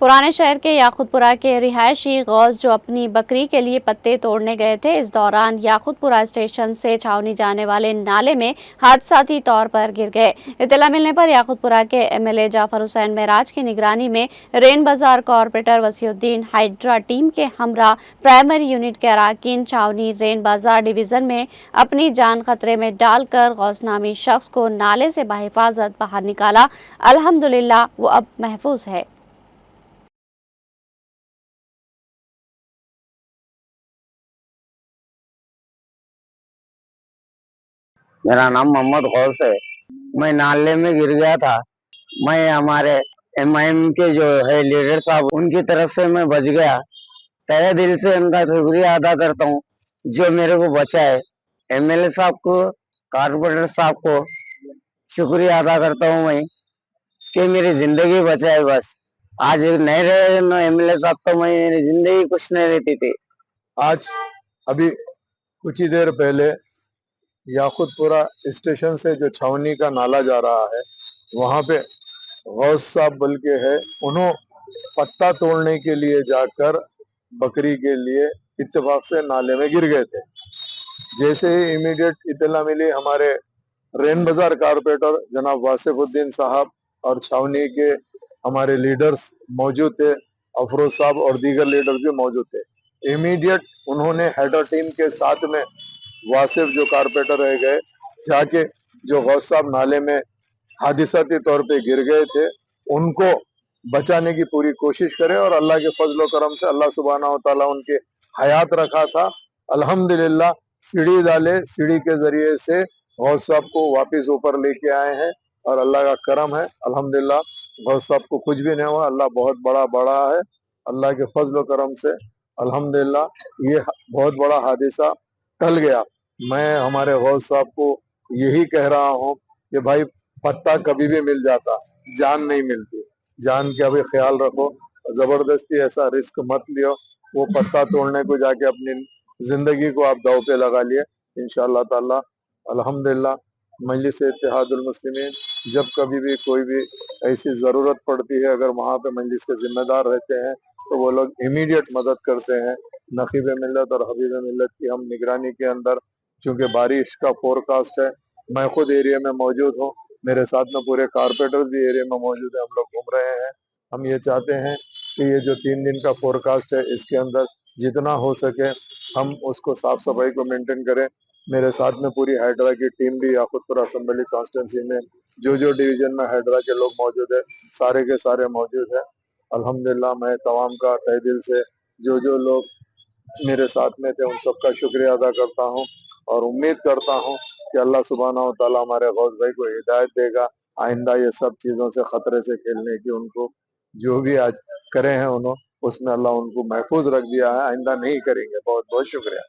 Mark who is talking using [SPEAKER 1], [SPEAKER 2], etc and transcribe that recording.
[SPEAKER 1] पुराने शहर के याकुतपुरा के रिहायशी गौस जो अपनी बकरी के लिए पत्ते तोड़ने गए थे, इस दौरान याकुतपुरा स्टेशन से छावनी जाने वाले नाले में हादसाती तौर पर गिर गए। इत्तला मिलने पर याकुतपुरा के एमएलए जाफर हुसैन मेराज की निगरानी में रेन बाजार कॉर्पोरेटर वसीउद्दीन, हाइड्रा टीम के हमरा प्राइमरी यूनिट के अराकीन छावनी रेन बाजार डिवीजन में अपनी जान खतरे में डालकर गौस नामी शख्स को नाले से बाहिफाजत बाहर निकाला। अल्हम्दुलिल्लाह वो अब महफूज है।
[SPEAKER 2] मेरा नाम मोहम्मद गौस है। मैं नाले में गिर गया था। मैं हमारे एमआईएम के जो है लीडर साहब, उनकी तरफ से मैं बच गया। तहे दिल से उनका शुक्रिया अदा करता हूँ जो मेरे को बचाए। एमएलए साहब को, कारपोरेटर साहब को शुक्रिया अदा करता हूँ मैं कि मेरी जिंदगी बचाए। बस आज नहीं रहे न एमएलए साहब तो मेरी जिंदगी कुछ नहीं रहती थी।
[SPEAKER 3] आज अभी कुछ ही देर पहले याकुतपुरा स्टेशन से जो छावनी का नाला जा रहा है, वहां पे गौस साहब बल के है, उन्होंने पत्ता तोड़ने के लिए जाकर बकरी के लिए इत्तेफाक से नाले में गिर गए थे। जैसे ही इमीडिएट इत्तला मिली, हमारे रेन बाजार कारपोरेटर जनाब वासिफुद्दीन साहब और छावनी के हमारे लीडर्स मौजूद थे, अफरोज साहब और दीगर लीडर्स भी मौजूद थे। इमीडिएट उन्होंने हेडर टीम के साथ में वासिफ जो कारपोरेटर रह गए, जाके जो गौस साहब नाले में हादिसाती तौर पे गिर गए थे, उनको बचाने की पूरी कोशिश करे और अल्लाह के फजल करम से अल्लाह सुब्हाना व तआला उनके हयात रखा था। अल्हम्दुलिल्लाह सीढ़ी डाले, सीढ़ी के जरिए से गौस साहब को वापस ऊपर लेके आए हैं और अल्लाह का करम है। अल्हम्दुलिल्लाह गौस साहब को कुछ भी नहीं हुआ। अल्लाह बहुत बड़ा है। अल्लाह के फजल करम से अल्हम्दुलिल्लाह ये बहुत बड़ा हादिसा टल गया। मैं हमारे गौस साहब को यही कह रहा हूँ कि भाई पत्ता कभी भी मिल जाता, जान नहीं मिलती। जान का भी ख्याल रखो, जबरदस्ती ऐसा रिस्क मत लियो। वो पत्ता तोड़ने को जाके अपनी जिंदगी को आप दाव पे लगा लिए। इंशाअल्लाह ताला अल्हम्दुलिल्लाह मजलिस इत्तेहादुल मुस्लिमीन जब कभी भी कोई भी ऐसी जरूरत पड़ती है, अगर वहाँ पे मजलिस के जिम्मेदार रहते हैं तो वो लोग इमीडिएट मदद करते हैं। नकीब मिल्लत और हबीब मिल्लत की हम निगरानी के अंदर, चूंकि बारिश का फोरकास्ट है, मैं खुद एरिया में मौजूद हूँ, मेरे साथ में पूरे कारपोरेटर्स भी एरिया में मौजूद है, हम लोग घूम रहे हैं। हम ये चाहते हैं कि ये जो 3 दिन का फोरकास्ट है, इसके अंदर जितना हो सके हम उसको साफ सफाई को मेंटेन करें। मेरे साथ में पूरी हाइड्रा की टीम भी याकुतपुरा असेंबली कॉन्स्टिट्यूंसी में जो डिवीजन में हाइड्रा के लोग मौजूद है, सारे के सारे मौजूद है। अल्हम्दुलिल्लाह मैं तमाम का तहे दिल से जो लोग मेरे साथ में थे उन सबका शुक्रिया अदा करता हूँ और उम्मीद करता हूँ कि अल्लाह सुब्हाना व तआला हमारे गौस भाई को हिदायत देगा, आइंदा ये सब चीजों से खतरे से खेलने की। उनको जो भी आज करे हैं उन्होंने, उसमें अल्लाह उनको महफूज रख दिया है, आइंदा नहीं करेंगे। बहुत बहुत शुक्रिया।